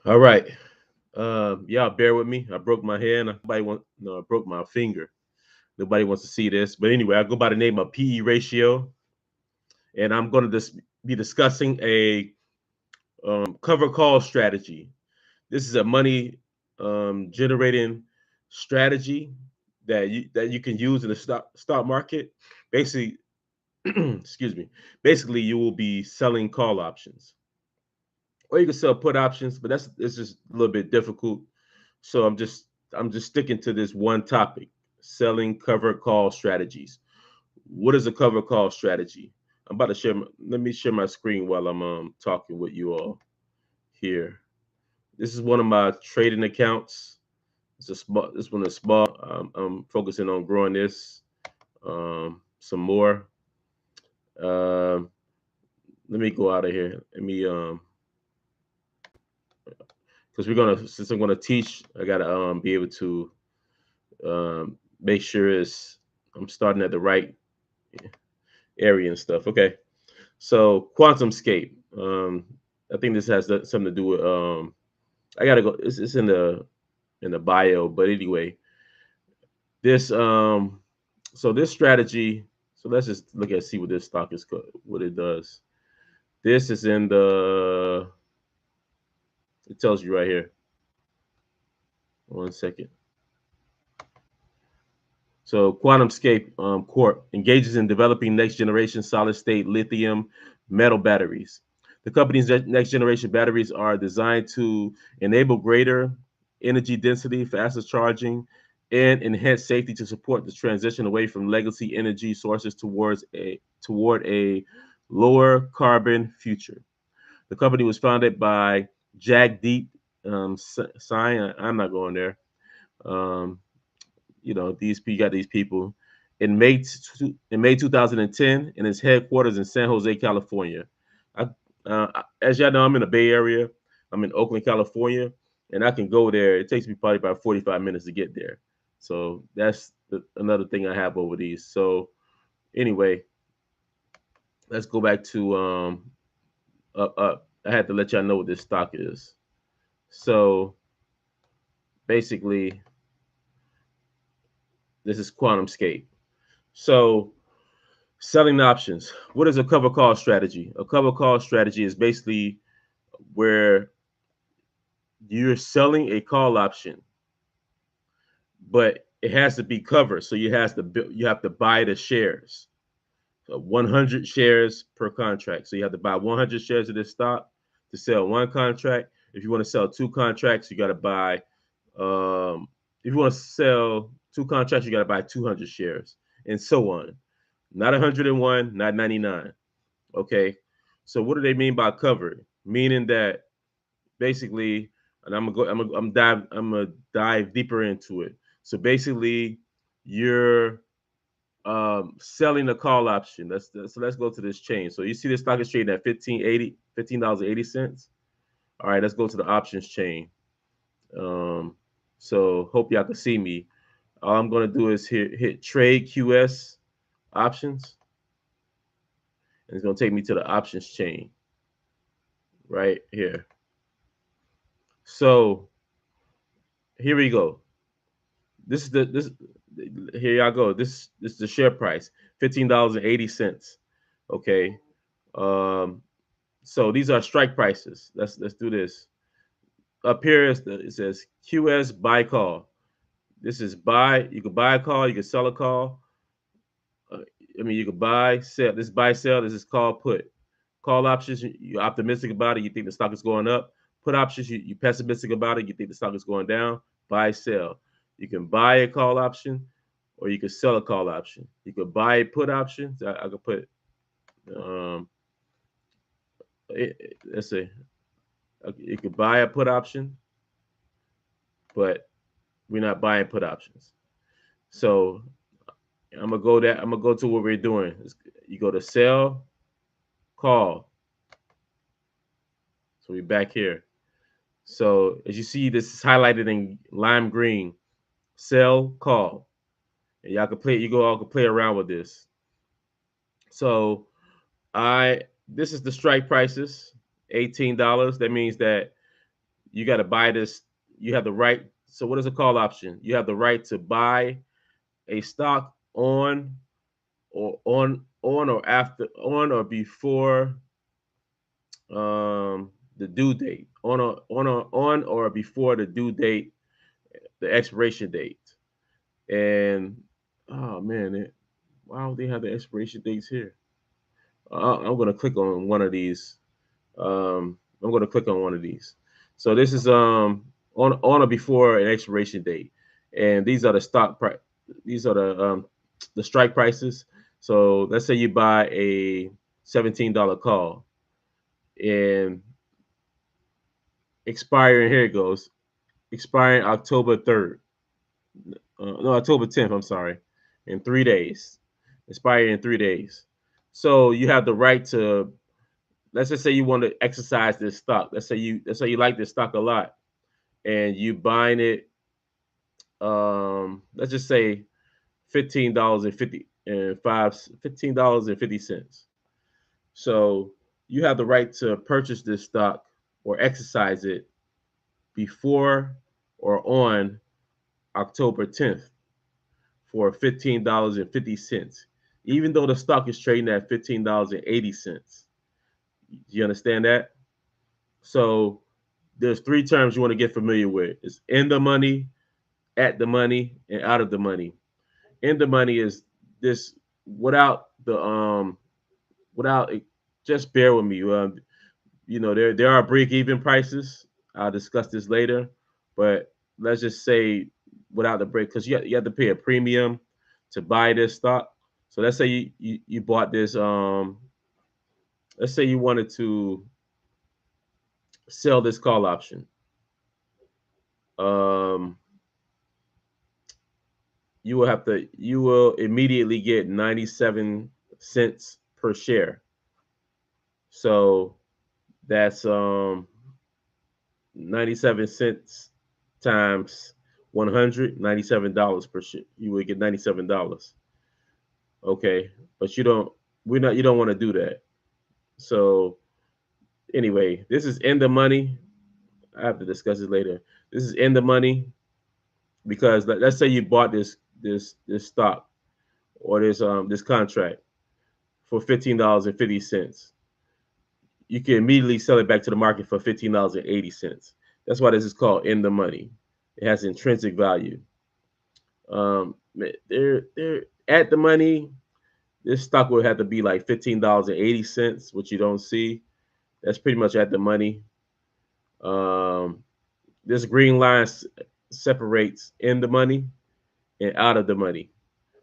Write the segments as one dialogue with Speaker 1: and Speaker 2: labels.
Speaker 1: All right. Y'all bear with me. I broke my hand. I broke my finger. Nobody wants to see this. But anyway, I go by the name of PE ratio, and I'm going to be discussing a cover call strategy. This is a money generating strategy that you can use in the stock market. Basically, excuse me. Basically, you will be selling call options, or you can sell put options, but it's just a little bit difficult. So I'm just sticking to this one topic: selling cover call strategies. What is a cover call strategy? I'm about to share. Let me share my screen while I'm talking with you all here. This is one of my trading accounts. It's a small. This one is small. I'm focusing on growing this some more. Um, Let me go out of here. Let me because we're gonna since I'm gonna teach, I gotta be able to make sure it's I'm starting at the right area and stuff. Okay, so QuantumScape. I think this has something to do with. I gotta go. It's in the bio, but anyway, this so this strategy. So let's just look at see what this stock is what it does. This is in the. It tells you right here. 1 second. So QuantumScape Corp engages in developing next generation solid state lithium metal batteries. The company's next generation batteries are designed to enable greater energy density, faster charging, and enhance safety to support the transition away from legacy energy sources toward a lower carbon future. The company was founded by Jagdeep Singh. I'm not going there. Um, these you got these people in May 2010, and its headquarters in San Jose, California. I, as y'all know, I'm in the Bay Area. I'm in Oakland, California, and I can go there. It takes me probably about 45 minutes to get there. So that's another thing I have over these. So anyway, let's go back to up. I had to let y'all know what this stock is. So basically, this is QuantumScape. So selling options. What is a cover call strategy? A cover call strategy is basically where you're selling a call option, but it has to be covered. So you have to buy the shares. So 100 shares per contract. So you have to buy 100 shares of this stock to sell one contract. If you want to sell two contracts, you got to buy. If you want to sell two contracts, you got to buy 200 shares, and so on. Not 101, not 99. Okay. So what do they mean by covered? Meaning that basically, and I'm gonna dive deeper into it. So basically, you're selling a call option. So let's go to this chain. So you see this stock is trading at 15.80. All right, let's go to the options chain. Um, so hope y'all can see me. All I'm gonna do is hit trade QS options, and it's gonna take me to the options chain right here. So here we go. This is the this here y'all go. This is the share price, $15.80. Okay. Um, so these are strike prices. Let's do this. Up here it says QS buy call. This is buy. You can buy a call. You can sell a call. Uh, you can buy, sell. This is buy, sell. This is call, put. Call options. You're optimistic about it. You think the stock is going up. Put options. You're pessimistic about it. You think the stock is going down. Buy, sell. You can buy a call option, or you can sell a call option. You could buy a put option. So I could put. Um, let's say you could buy a put option, but we're not buying put options. So I'm gonna go to what we're doing. You go to sell, call. So we're back here. So as you see, this is highlighted in lime green. Sell, call. And y'all can play. You go all can play around with this. So I this is the strike prices, $18. That means that You got to buy this. You have the right. So what is a call option? You have the right to buy a stock on or before the due date, on or before the due date, the expiration date. And oh man, why don't they have the expiration dates here? I'm gonna click on one of these. I'm gonna click on one of these. So this is on or before an expiration date, and these are the stock price. These are the strike prices. So let's say you buy a $17 call and expiring. Here it goes. Expiring October 3rd. No, October 10th. I'm sorry. In 3 days. Expiring in 3 days. So you have the right to. Let's just say you want to exercise this stock. Let's say you like this stock a lot, and you buying it. Let's just say $15.50. So you have the right to purchase this stock or exercise it before or on October 10th for $15.50, even though the stock is trading at $15.80. Do you understand that? So there's three terms you want to get familiar with. It's in the money, at the money, and out of the money. In the money is this without the without just bear with me. There are break even prices. I'll discuss this later, but let's just say without the break, because you have to pay a premium to buy this stock. So let's say you bought this. Let's say you wanted to sell this call option. Um, you will immediately get 97 cents per share. So that's 97 cents times 100, $97 per share. You would get $97. Okay, but you don't want to do that. So anyway, this is in the money. I have to discuss it later. This is in the money because let's say you bought this stock or this contract for $15.50. You can immediately sell it back to the market for $15.80. That's why this is called in the money. It has intrinsic value. They're at the money. This stock would have to be like $15.80, which you don't see. That's pretty much at the money. Um, this green line separates in the money and out of the money.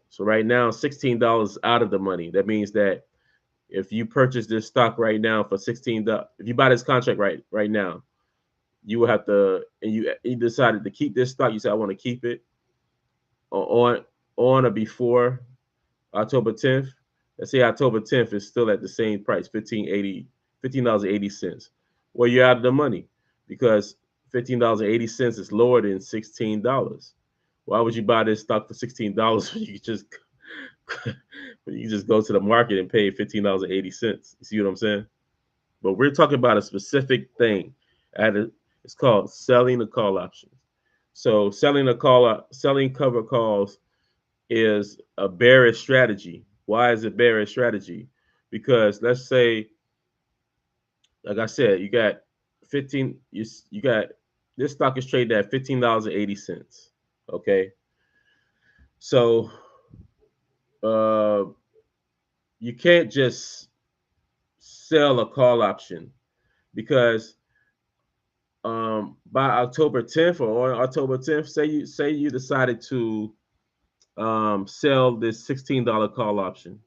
Speaker 1: So right now, $16 out of the money. That means that if you purchase this stock right now for $16, if you buy this contract right now, you will have to, and you decided to keep this stock. You said I want to keep it on on or before October 10th. Let's say October 10th is still at the same price, $15.80. Well, you're out of the money because $15.80 is lower than $16. Why would you buy this stock for $16 when you just when you just go to the market and pay $15.80? You see what I'm saying? But we're talking about a specific thing. It's called selling the call options. So selling cover calls is a bearish strategy. Why is it bearish strategy? Because let's say, like I said, you got 15. You got this stock is traded at $15.80. Okay, so uh, you can't just sell a call option because by October 10th or on October 10th, say you decided to sell this $16 call option.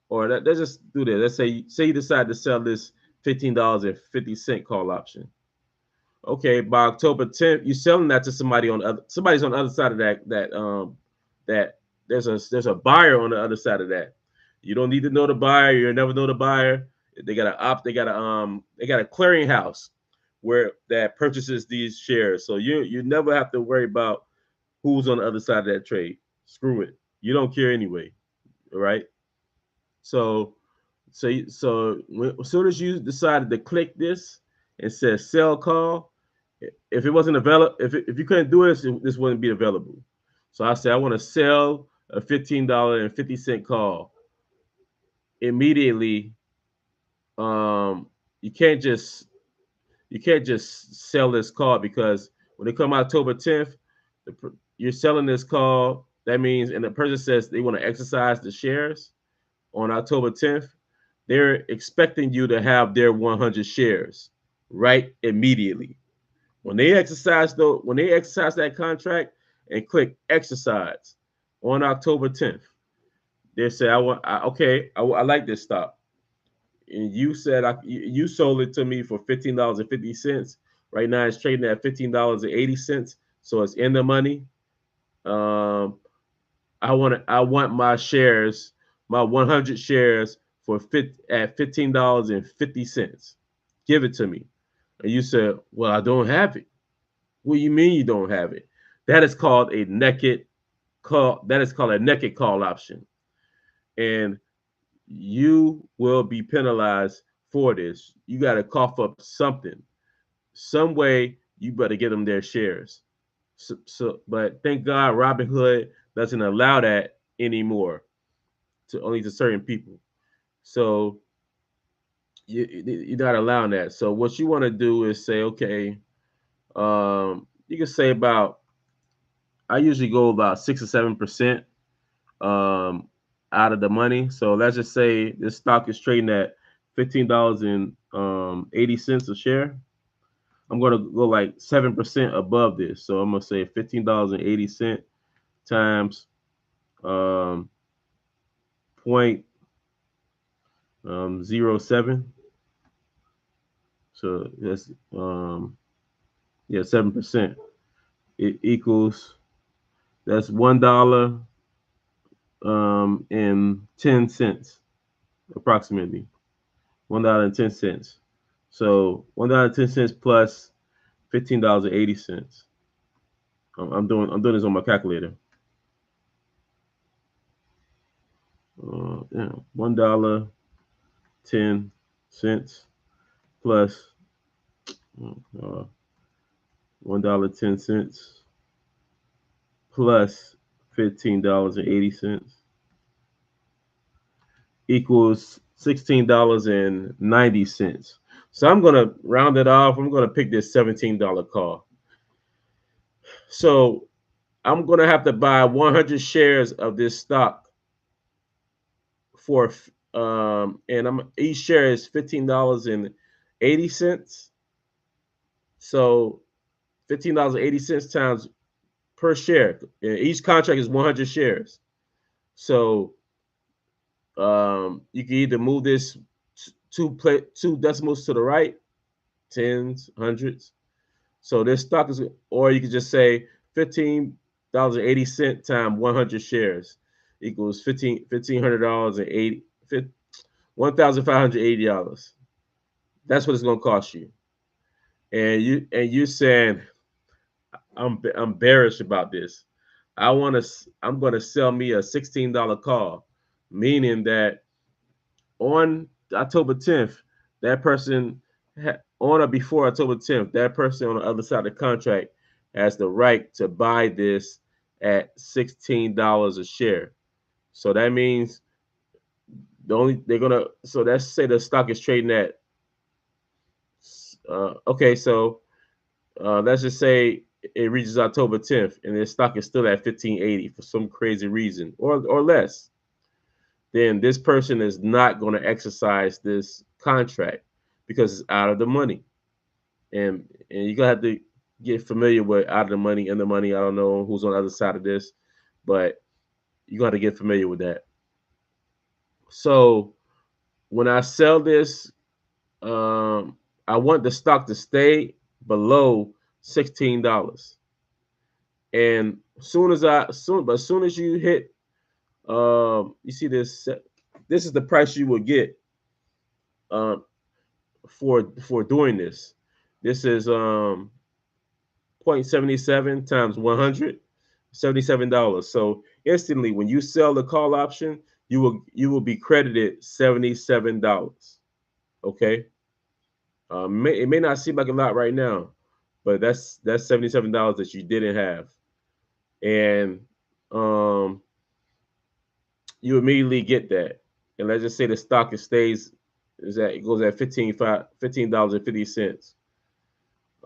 Speaker 1: Or let's just do this. Let's say you decide to sell this $15.50 call option. Okay, by October 10th, you're selling that to somebody's on the other side of that there's a buyer on the other side of that. You don't need to know the buyer, you'll never know the buyer. They got a clearinghouse where that purchases these shares. So you never have to worry about who's on the other side of that trade. Screw it. You don't care anyway, right? So as soon as you decided to click this, and says sell call, if it wasn't available, if you couldn't do it, this wouldn't be available. So I said I want to sell a $15.50 call immediately. Um, you can't just sell this call because when it come October 10th, you're selling this call. That means, and the person says they want to exercise the shares on October 10th. They're expecting you to have their 100 shares right immediately. When they exercise that contract and click exercise on October 10th, they say, I like this stock. And you said you sold it to me for $15.50. Right now it's trading at $15.80, so it's in the money. Um, I want my shares, my 100 shares at $15.50. Give it to me. And you said, well, I don't have it. What do you mean you don't have it? That is called a naked call. That is called a naked call option, and you will be penalized for this. You got to cough up something, some way. You better get them their shares. But thank God, Robinhood doesn't allow that anymore to only to certain people. So you're not allowing that. So what you want to do is say, okay, you can say about. I usually go about 6 or 7% out of the money. So let's just say this stock is trading at $15.80 a share. I'm gonna go like 7% above this. So I'm gonna say $15.80 times um, point 07. So that's 7%. It equals that's $1.10 approximately. $1.10. So $1.10 plus $15.80. I'm doing this on my calculator. Yeah, $1.10 plus $1.10 plus $15.80 equals $16.90. So I'm gonna round it off. I'm gonna pick this $17 call. So I'm gonna have to buy 100 shares of this stock for and I'm each share is $15.80. So $15.80 times per share. Each contract is 100 shares. So you can either move this two decimals to the right, tens, hundreds. So this stock is, or you could just say $15.80 times 100 shares equals $1,500 and $1,580. That's what it's gonna cost you. And you saying I'm bearish about this. I'm gonna sell me a $16 call, meaning that on October 10th, that person on or before October 10th, that person on the other side of the contract has the right to buy this at $16 a share. So that means they're gonna, so let's say the stock is trading at okay, so let's just say it reaches October 10th and the stock is still at 1580 for some crazy reason or less. Then this person is not going to exercise this contract because it's out of the money. And you're gonna have to get familiar with out of the money, in the money. I don't know who's on the other side of this, but you got to get familiar with that. So when I sell this, I want the stock to stay below $16. And as soon as you hit, you see this. This is the price you will get um, for doing this. This is 0.77 times 100, $77. So instantly, when you sell the call option, you will be credited $77. Okay. It may not seem like a lot right now, but that's $77 that you didn't have, and um, you immediately get that. And let's just say the stock it stays is at it goes at $15.50.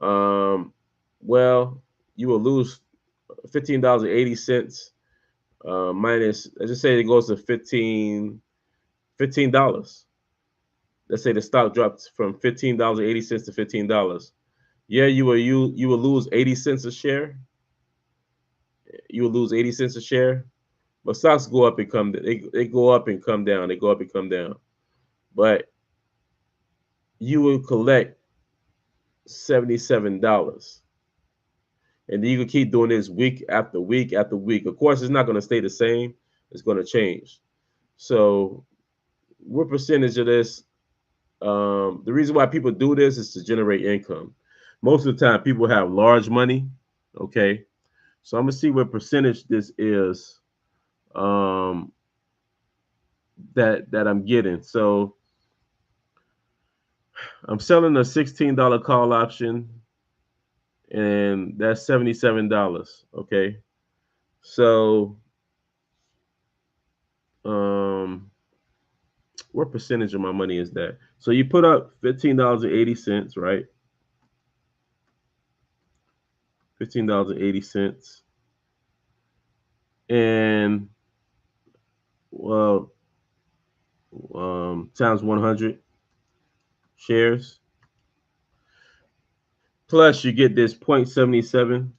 Speaker 1: Um, well, you will lose $15.80 minus. Let's just say it goes to $15. Let's say the stock drops from $15.80 to $15. Yeah, you will lose 80 cents a share. You will lose 80 cents a share. But stocks go up and come. They go up and come down. They go up and come down. But you will collect $77, and then you can keep doing this week after week after week. Of course, it's not going to stay the same. It's going to change. So, what percentage of this? The reason why people do this is to generate income. Most of the time, people have large money. Okay, so I'm gonna see what percentage this is um, that I'm getting. So I'm selling a $16 call option, and that's $77. Okay, so um, what percentage of my money is that? So you put up $15.80, right? $15.80, and well, times 100 shares. Plus, you get this 0.77.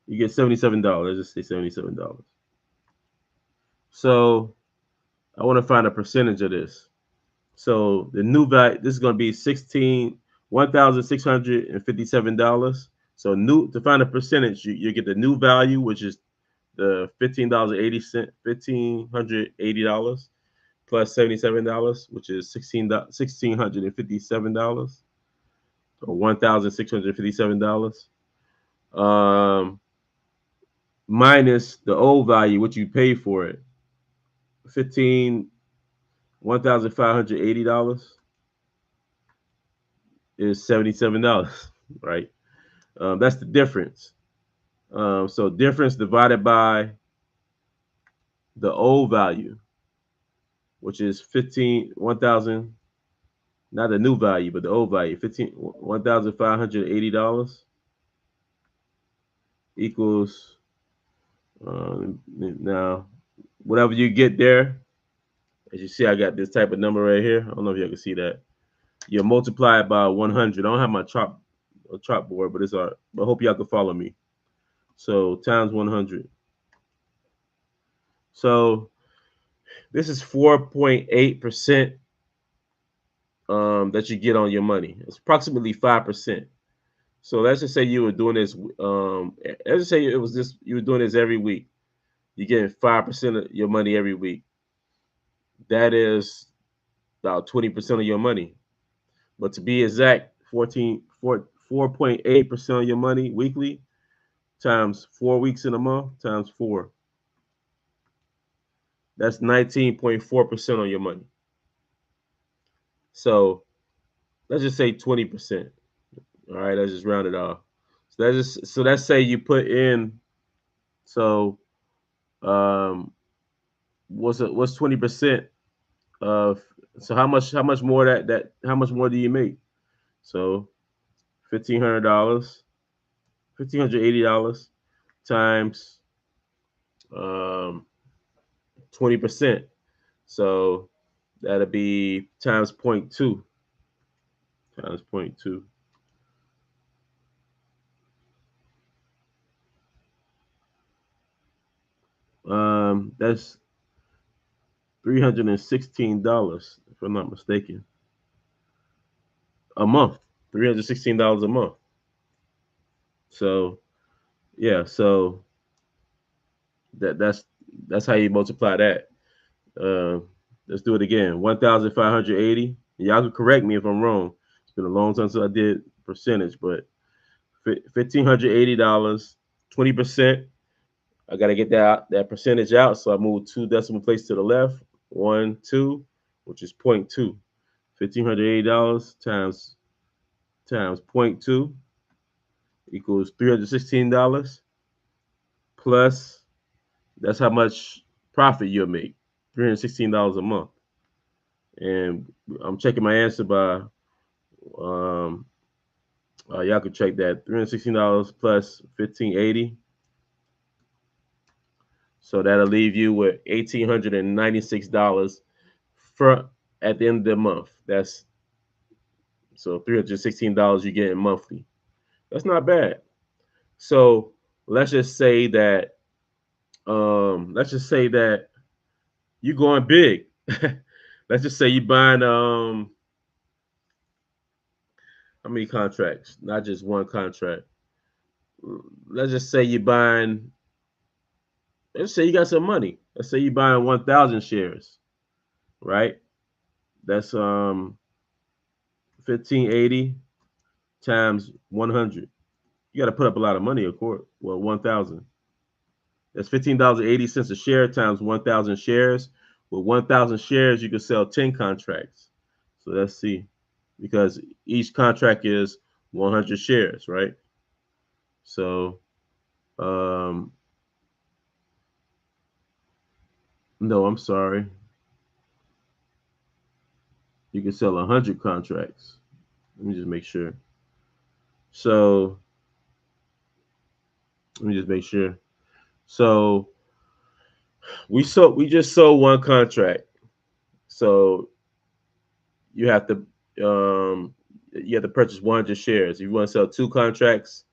Speaker 1: You get $77. Let's just say $77. So I want to find a percentage of this. So the new value, this is going to be $1,657. So new to find a percentage, you get the new value, which is the $15.80, $1,580 plus $77, which is $1,657 or $1,657. Um, minus the old value, what you pay for it, 15 $1,580 is $77, right? That's the difference. So difference divided by the old value, which is 1,000, not the new value, but the old value, $1,580 equals now whatever you get there. As you see, I got this type of number right here. I don't know if you can see that. You multiply it by 100. I don't have my chalkboard, but it's all right. But I hope y'all can follow me. So times 100. So this is 4.8% that you get on your money. It's approximately 5%. So let's just say you were doing this. Let's just say it was this. You were doing this every week. You're getting 5% of your money every week. That is about 20% of your money. But to be exact, 4.8% of your money weekly times 4 weeks in a month times four. That's 19.4% on your money. So let's just say 20%. All right, let's just round it off. So let's say you put in. So what's 20% of? So how much more that how much more do you make? So $1,500, $1,580 times 20%. So that'll be times point two. Times point two. That's $316, if I'm not mistaken, a month. $316 a month. So yeah, so that's how you multiply that. Uh, let's do it again. 1,580. Y'all can correct me if I'm wrong. It's been a long time since I did percentage, but $1,580, 20%. I gotta get that percentage out, so I move two decimal places to the left. 1, 2, which is point two. $1,580 times times point 0.2 equals $316 plus that's how much profit you'll make, $316 a month. And I'm checking my answer by um, y'all can check that $316 plus 1580. So that'll leave you with $1,896 for at the end of the month. That's so $316 you get in monthly. That's not bad. So let's just say that you're going big. Let's just say you buying how many contracts? Not just one contract. Let's just say you're buying. Let's say you got some money. Let's say you're buying 1,000 shares, right? That's 1580 times 100. You got to put up a lot of money, of course. Well, 1,000. That's $15.80 a share times 1,000 shares. With 1,000 shares, you can sell 10 contracts. So let's see, because each contract is 100 shares, right? So, no, I'm sorry. You can sell 100 contracts. Let me just make sure. So, let me just make sure. So, we just sold one contract. So, you have to purchase 100 shares. If you want to sell two contracts,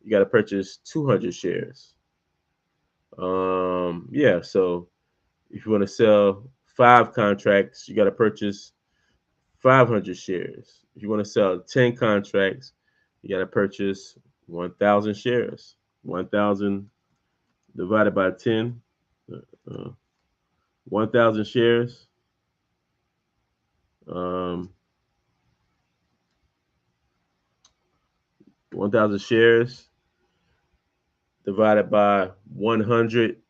Speaker 1: you got to purchase 200 shares. Yeah, so if you want to sell 5 contracts, you got to purchase 500 shares. If you want to sell 10 contracts, you got to purchase 1,000 shares. 1,000 divided by 10, uh, 1,000 shares. Um, 1,000 shares divided by 100,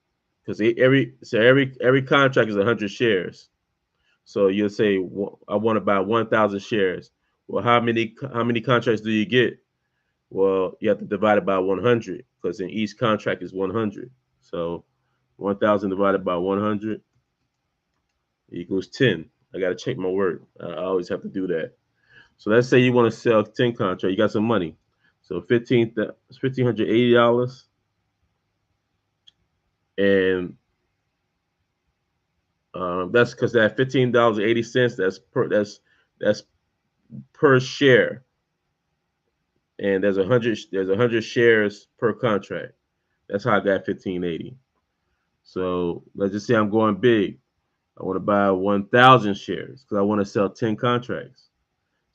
Speaker 1: because every contract is 100 shares. So you'll say, well, I want to buy 1,000 shares. Well, how many contracts do you get? Well, you have to divide it by 100 because in each contract is 100. So 1,000 divided by 100 equals 10. I got to check my word. I always have to do that. So let's say you want to sell 10 contracts. You got some money. So $1,580, and that's because that $15.80 that's per share, and there's 100 shares per contract. That's how I got 1580. So let's just say I'm going big. I want to buy 1,000 shares because I want to sell 10 contracts.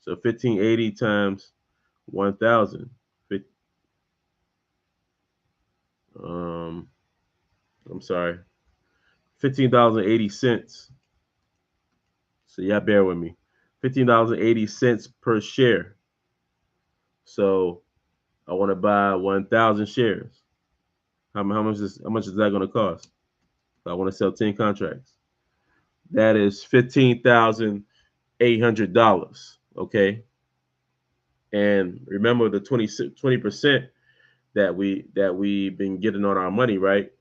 Speaker 1: So 1580 times 1,000. Um, I'm sorry, $15.80. So yeah, bear with me. $15.80 per share. So I want to buy 1,000 shares. How much is that going to cost? I want to sell 10 contracts. That is $15,800. Okay. And remember the 20% that we've been getting on our money, right?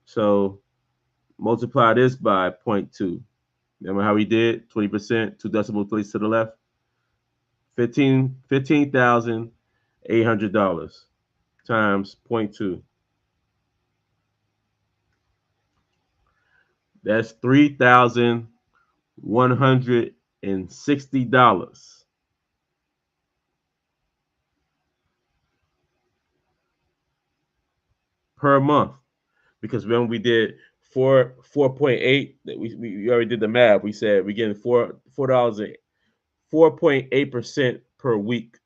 Speaker 1: So multiply this by point 0.2. Remember how we did 20%, two decimal places to the left? $15,800 times point 0.2. That's $3,160 per month. Because when we did 4.8, we already did the math. We said we're getting $4 4.8% per week.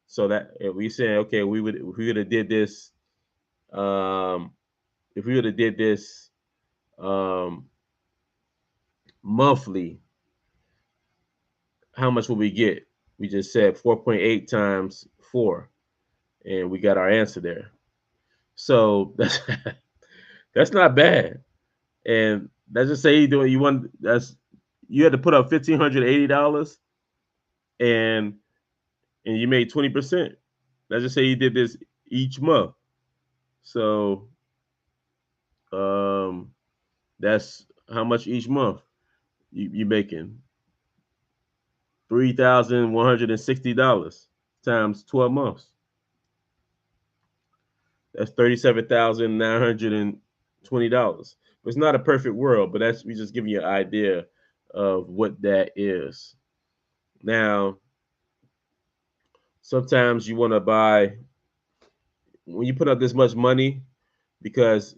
Speaker 1: So that if we say, okay, if we would have did this, if we would have did this monthly, how much would we get? We just said 4.8 times 4, and we got our answer there. So that's not bad. And let's just say you had to put up $1,580, and and you made 20%. Let's just say you did this each month. So um, that's how much each month you making $3,160 times 12 months. That's $37,920. It's not a perfect world, but that's we just giving you an idea of what that is. Now, sometimes you want to buy when you put up this much money because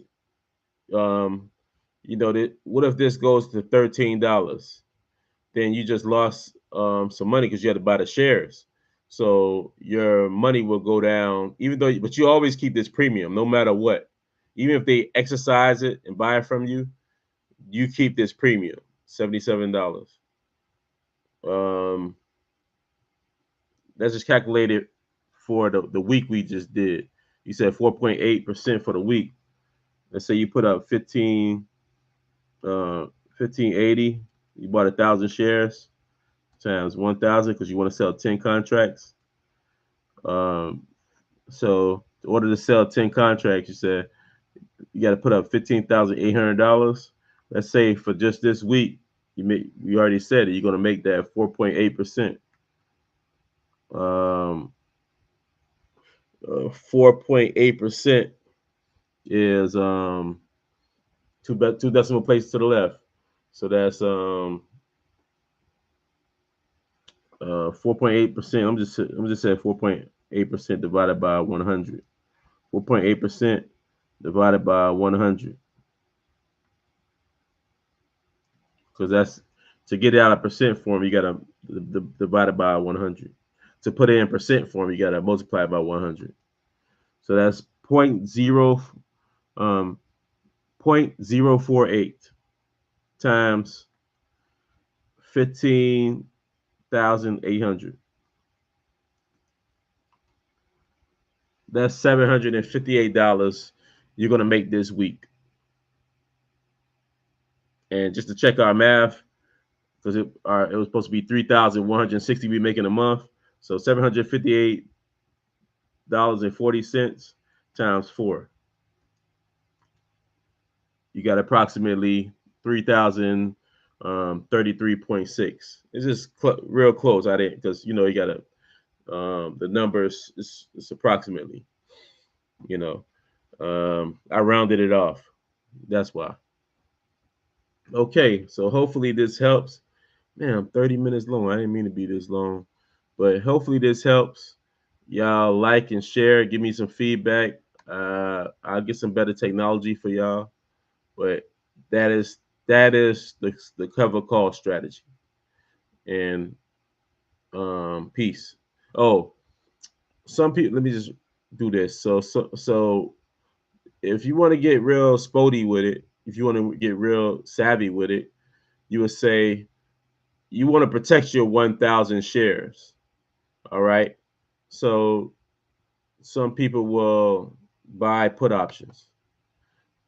Speaker 1: um, that what if this goes to $13? Then you just lost some money because you had to buy the shares. So your money will go down, even though, but you always keep this premium no matter what. Even if they exercise it and buy it from you, you keep this premium, $77. Um, that's just calculated for the week we just did. You said 4.8% for the week. Let's say you put up 1580. You bought 1,000 shares times 1,000 because you want to sell 10 contracts. Um, so in order to sell 10 contracts, you said you got to put up $15,800. Let's say for just this week, you already said it, you're going to make that 4.8%. 4.8% is two decimal places to the left. So that's 4.8%. I'm just saying 4.8% divided by 100. 4.8% divided by 100. Because that's to get it out of percent form, you gotta divide it by 100. To put it in percent form, you gotta multiply it by 100. So that's um, 0.048 times 15,800. That's $758 you're gonna make this week. And just to check our math, because it was supposed to be 3,160 we make in a month. So $758.40 times 4. You got approximately 3,033.6. It's just real close. I didn't because you got to the numbers is approximately. You know, I rounded it off. That's why. Okay, so hopefully this helps. Man, I'm 30 minutes long. I didn't mean to be this long, but hopefully this helps. Y'all like and share. Give me some feedback. I'll get some better technology for y'all. But that is the cover call strategy. And peace. Oh, some people. Let me just do this. So if you want to get real spotty with it, if you want to get real savvy with it, you would say you want to protect your 1,000 shares. All right. So some people will buy put options.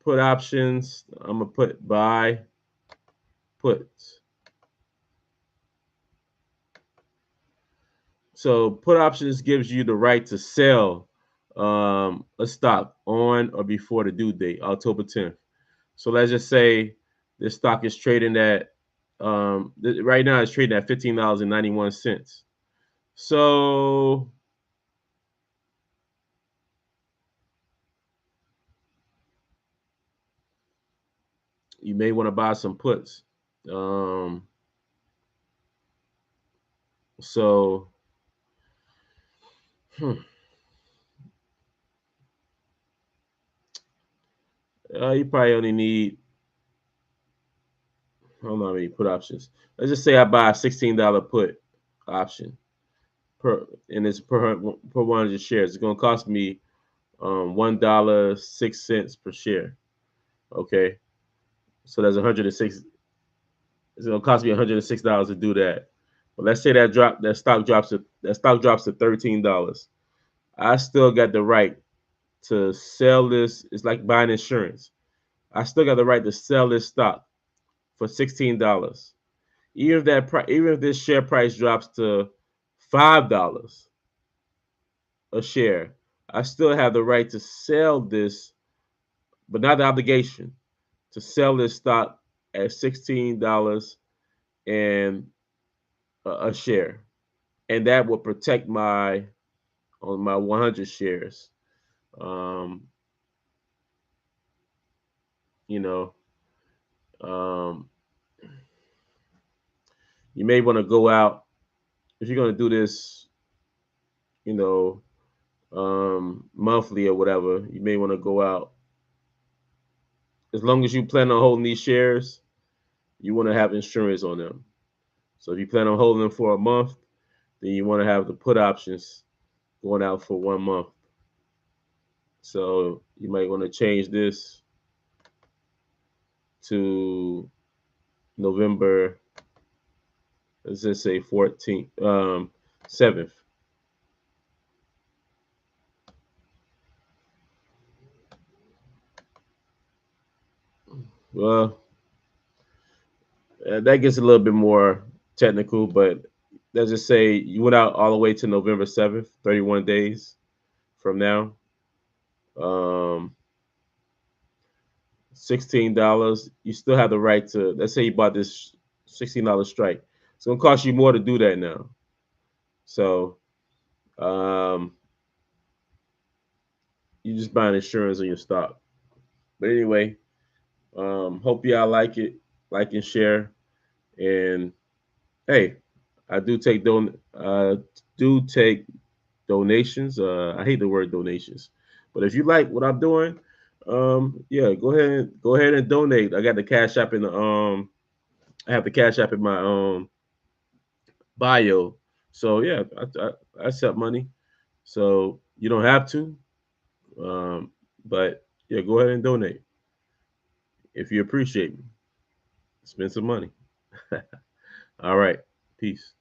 Speaker 1: Put options. I'm gonna put buy puts. So put options gives you the right to sell a stock on or before the due date, October 10th. So let's just say this stock is trading at right now it's trading at $15.91. So you may want to buy some puts. Um, so hmm, you probably only need I don't know how many put options. Let's just say I buy a $16 put option and it's per 100 shares. It's gonna cost me $1.06 per share. Okay, so that's 106. It's gonna cost me $106 to do that. But let's say that stock drops to $13. I still got the right to sell this. It's like buying insurance. I still got the right to sell this stock for $16. Even if this share price drops to $5, a share, I still have the right to sell this, but not the obligation to sell this stock at $16 and a share, and that will protect my on my 100 shares. Um, you know, um, you may want to go out if you're going to do this. You know, monthly or whatever. You may want to go out as long as you plan on holding these shares. You want to have insurance on them. So if you plan on holding them for a month, then you want to have the put options going out for 1 month. So you might want to change this to November, let's just say 14th, 7th. Well, that gets a little bit more technical, but let's just say you went out all the way to November 7th, 31 days from now. Um, $16. You still have the right to, let's say you bought this $16 strike. It's gonna cost you more to do that now. So um, you just buying insurance on your stock. But anyway, hope y'all like it, like and share. And hey, I do take do take donations. I hate the word donations, but if you like what I'm doing, yeah, go ahead and donate. I got the cash app in the I have the cash app in my bio. So yeah, I accept money. So you don't have to, um, but yeah, go ahead and donate if you appreciate me. Spend some money. All right, peace.